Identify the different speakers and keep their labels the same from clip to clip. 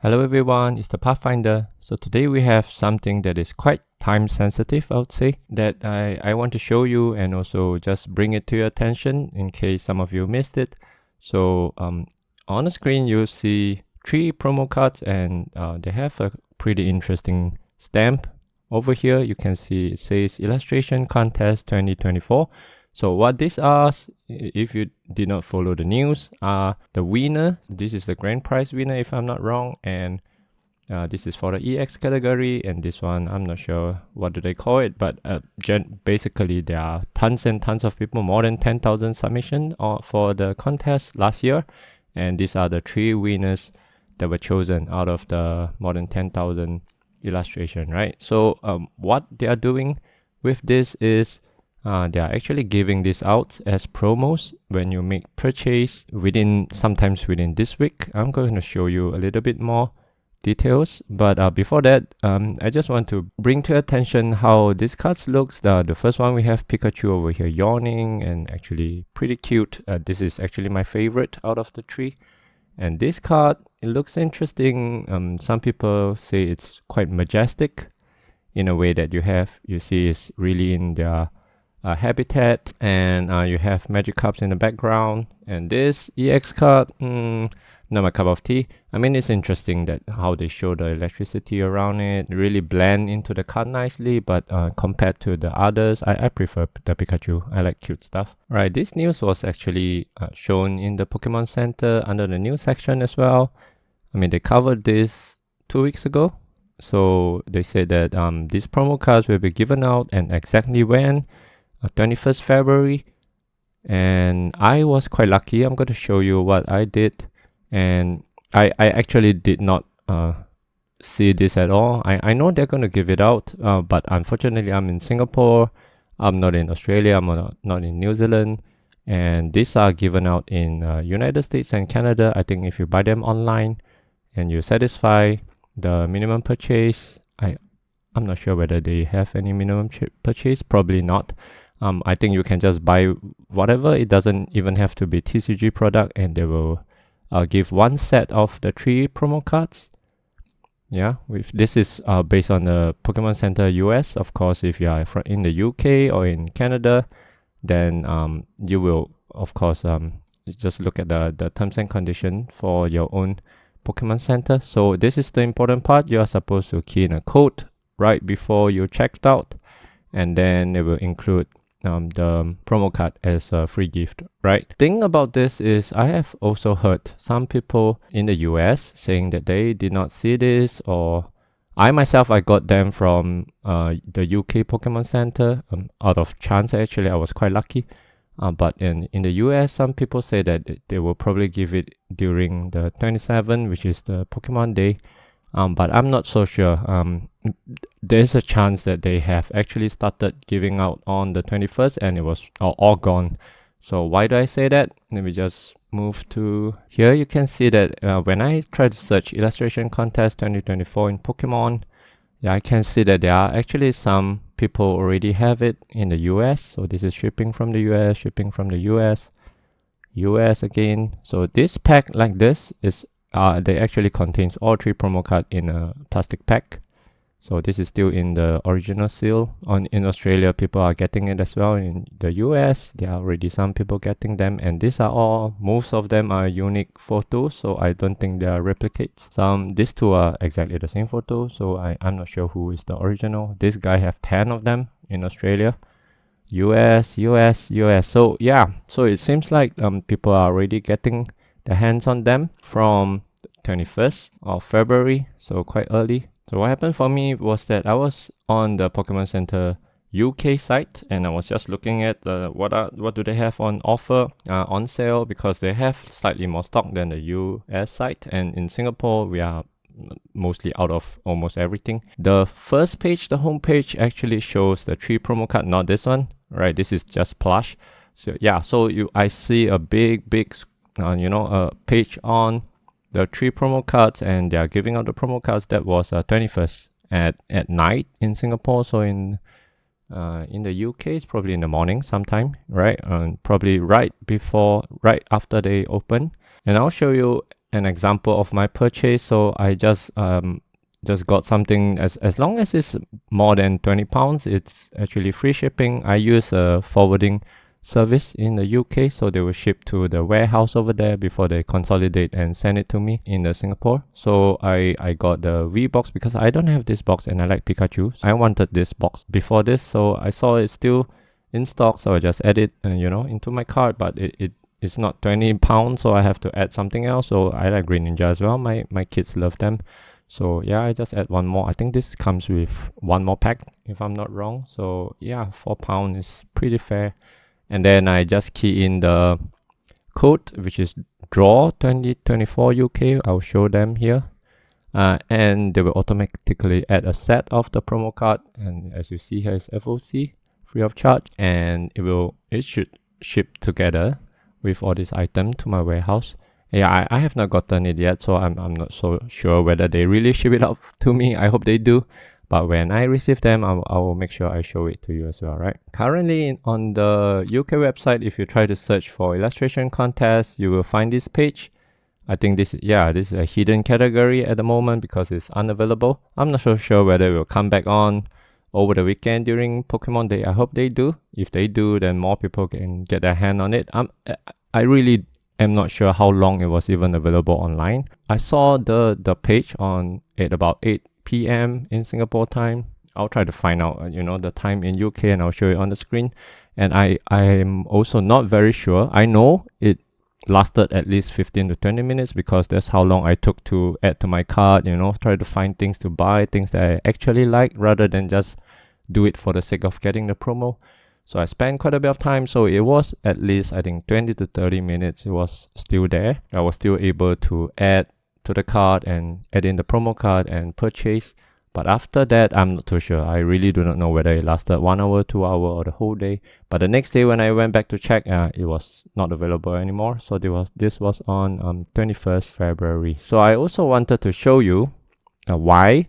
Speaker 1: Hello everyone, it's the Pathfinder. So today we have something that is quite time sensitive, I would say, that I want to show you and also just bring it to your attention in case some of you missed it. So on the screen you'll see 3 promo cards and they have a pretty interesting stamp. Over here you can see it says Illustration Contest 2024. So what these are, if you did not follow the news, are the winner. This is the grand prize winner if I'm not wrong, and this is for the EX category, and this one I'm not sure what do they call it, but basically there are tons and tons of people, more than 10,000 submissions for the contest last year, and these are the 3 winners that were chosen out of the more than 10,000 illustration, right? So what they are doing with this is they are actually giving this out as promos when you make purchase sometimes within this week. I'm going to show you a little bit more details, but before that, I just want to bring to attention how this card looks. The first one, we have Pikachu over here yawning and actually pretty cute. This is actually my favorite out of the 3. And this card, it looks interesting. Some people say it's quite majestic in a way that you see it's really in their habitat, and you have Magikarps in the background. And this EX card, not my cup of tea. I mean, it's interesting that how they show the electricity around it, really blend into the card nicely, but compared to the others, I prefer the Pikachu. I like cute stuff. Right, this news was actually shown in the Pokémon Center under the news section as well. I mean, they covered this 2 weeks ago. So they said that these promo cards will be given out, and exactly when, 21st February. And I was quite lucky. I'm going to show you what I did, and I actually did not see this at all. I know they're going to give it out, but unfortunately I'm in Singapore. I'm not in Australia. I'm not in New Zealand, and these are given out in United States and Canada. I think if you buy them online and you satisfy the minimum purchase, I'm not sure whether they have any minimum purchase, probably not. I think you can just buy whatever. It doesn't even have to be TCG product, and they will give 1 set of the 3 promo cards. Yeah, this is based on the Pokémon Center US. Of course, if you are in the UK or in Canada, then you will, of course, just look at the terms and conditions for your own Pokémon Center. So this is the important part. You are supposed to key in a code right before you checked out, and then they will include the promo card as a free gift, right? Thing about this is I have also heard some people in the US saying that they did not see this, or I got them from the UK Pokemon Center out of chance. Actually, I was quite lucky. But in the US, some people say that they will probably give it during the 27th, which is the Pokemon Day. But I'm not so sure. There's a chance that they have actually started giving out on the 21st and it was all gone. So why do I say that? Let me just move to here. You can see that when I try to search Illustration Contest 2024 in Pokemon, yeah, I can see that there are actually some people already have it in the US. So this is shipping from the US, shipping from the US again. So this pack like this is they actually contains all 3 promo cards in a plastic pack. So this is still in the original seal. In Australia, people are getting it as well. In the US, there are already some people getting them, and most of them are unique photos, so I don't think they are replicates. These 2 are exactly the same photo, so I'm not sure who is the original. This guy have 10 of them in Australia. US. So yeah, so it seems like people are already getting their hands on them from 21st of February, so quite early. So what happened for me was that I was on the Pokemon Center UK site, and I was just looking at what do they have on offer, on sale, because they have slightly more stock than the US site, and in Singapore we are mostly out of almost everything. The first page, the home page, actually shows the 3 promo card, not this one, right? This is just plush. So yeah, so I see a big page on the 3 promo cards, and they are giving out the promo cards. That was 21st at night in Singapore. So in the UK, it's probably in the morning sometime, right? Probably right after they open. And I'll show you an example of my purchase. So I just got something, as long as it's more than 20 pounds, it's actually free shipping. I use a forwarding service in the UK, so they will ship to the warehouse over there before they consolidate and send it to me in the Singapore. So I got the V box because I don't have this box and I like Pikachu. I wanted this box before this, so I saw it's still in stock, so I just add it into my cart, but it's not 20 pounds, so I have to add something else. So I like Green Ninja as well. My kids love them. So yeah, I just add one more. I think this comes with one more pack if I'm not wrong. So yeah, £4 is pretty fair. And then I just key in the code, which is draw 2024 UK. I'll show them here. And they will automatically add a set of the promo card. And as you see here is FOC, free of charge. And it should ship together with all these items to my warehouse. Yeah, I have not gotten it yet, so I'm not so sure whether they really ship it out to me. I hope they do. But when I receive them, I will make sure I show it to you as well, right? Currently on the UK website, if you try to search for illustration contest, you will find this page. I think this is a hidden category at the moment because it's unavailable. I'm not so sure whether it will come back on over the weekend during Pokemon Day. I hope they do. If they do, then more people can get their hand on it. I really am not sure how long it was even available online. I saw the page at about 8 p.m. in Singapore time. I'll try to find out the time in UK and I'll show it on the screen. And I am also not very sure. I know it lasted at least 15 to 20 minutes because that's how long I took to add to my cart, try to find things to buy, things that I actually like rather than just do it for the sake of getting the promo. So I spent quite a bit of time, so it was at least, I think, 20 to 30 minutes. It was still there. I was still able to add to the cart and add in the promo card and purchase. But after that, I'm not too sure. I really do not know whether it lasted 1 hour, 2 hours, or the whole day. But the next day when I went back to check, it was not available anymore. So this was on 21st February. So I also wanted to show you why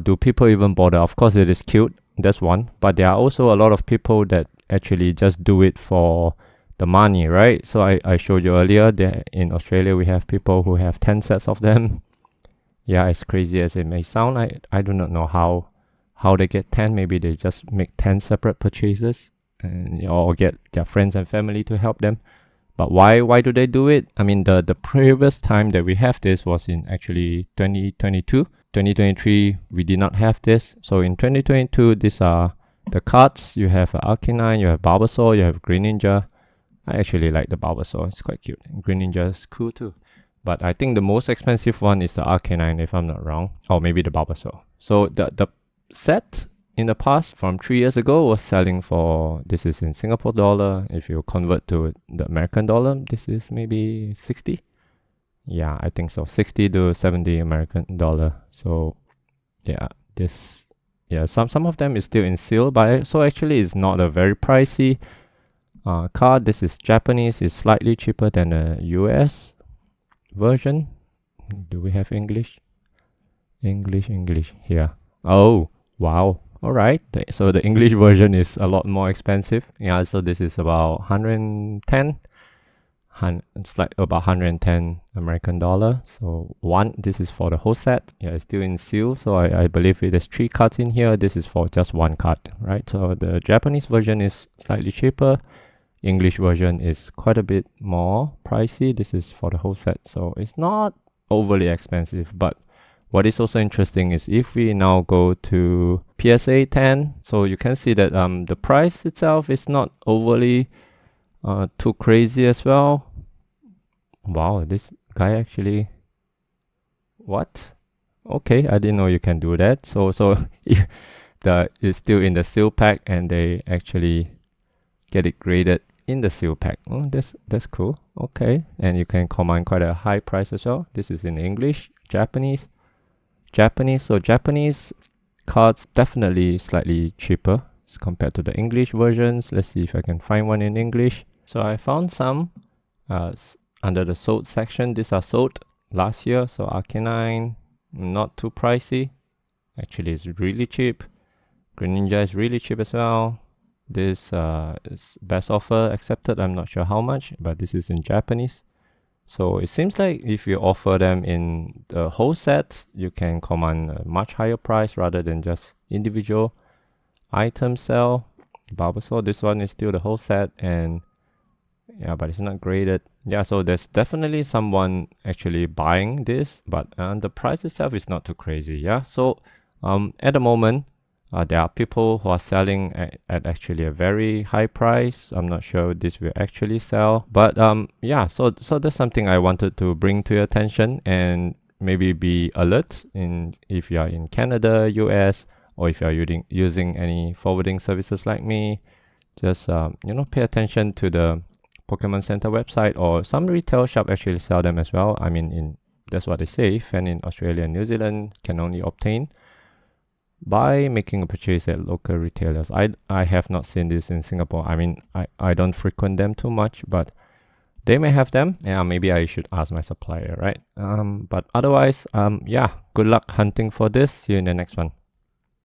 Speaker 1: do people even bother. Of course, it is cute. That's one. But there are also a lot of people that actually just do it for the money, right? So I showed you earlier that in Australia, we have people who have 10 sets of them. Yeah, as crazy as it may sound, I do not know how they get 10. Maybe they just make 10 separate purchases and or get their friends and family to help them. But why do they do it? I mean, the previous time that we have this was in actually 2022. 2023, we did not have this. So in 2022, these are the cards. You have Arcanine, you have Bulbasaur, you have Green Ninja. I actually like the Bulbasaur. It's quite cute. Green Ninja is cool too. But I think the most expensive one is the Arcanine, if I'm not wrong. Or maybe the Bulbasaur. So the set in the past, from 3 years ago, was selling for, this is in Singapore dollar. If you convert to the American dollar, this is maybe 60. Yeah, I think so. 60 to 70 American dollar. So yeah, some of them is still in seal, but so actually it's not a very pricey card. This is Japanese. It's slightly cheaper than the US version. Do we have English? English here. Oh, wow. All right. So the English version is a lot more expensive. Yeah, so this is about 110. It's like about 110 American dollar. So this is for the whole set. Yeah, it's still in seal. So I believe there's 3 cards in here. This is for just 1 card, right? So the Japanese version is slightly cheaper. English version is quite a bit more pricey. This is for the whole set. So it's not overly expensive. But what is also interesting is if we now go to PSA 10, so you can see that the price itself is not overly too crazy as well. Wow, this guy actually, what? Okay, I didn't know you can do that. So it's still in the seal pack and they actually get it graded in the seal pack. Oh, that's cool. Okay, and you can command quite a high price as well. This is in English, Japanese. So Japanese cards definitely slightly cheaper as compared to the English versions. Let's see if I can find one in English. So I found some under the sold section. These are sold last year. So Arcanine, not too pricey. Actually, it's really cheap. Green Ninja is really cheap as well. This is best offer accepted. I'm not sure how much, but this is in Japanese. So it seems like if you offer them in the whole set, you can command a much higher price rather than just individual item sell. Bulbasaur, this one is still the whole set, and yeah, but it's not graded. Yeah, so there's definitely someone actually buying this, but the price itself is not too crazy. Yeah, so at the moment, there are people who are selling at actually a very high price. I'm not sure this will actually sell, but yeah, so that's something I wanted to bring to your attention, and maybe be alert in if you are in Canada, US, or if you are using any forwarding services like me. Just pay attention to the Pokemon Center website, or some retail shop actually sell them as well. I mean, that's what they say. Fan in Australia and New Zealand can only obtain by making a purchase at local retailers. I have not seen this in Singapore. I mean, I don't frequent them too much, but they may have them. Yeah, maybe I should ask my supplier, right? But otherwise, yeah, good luck hunting for this. See you in the next one.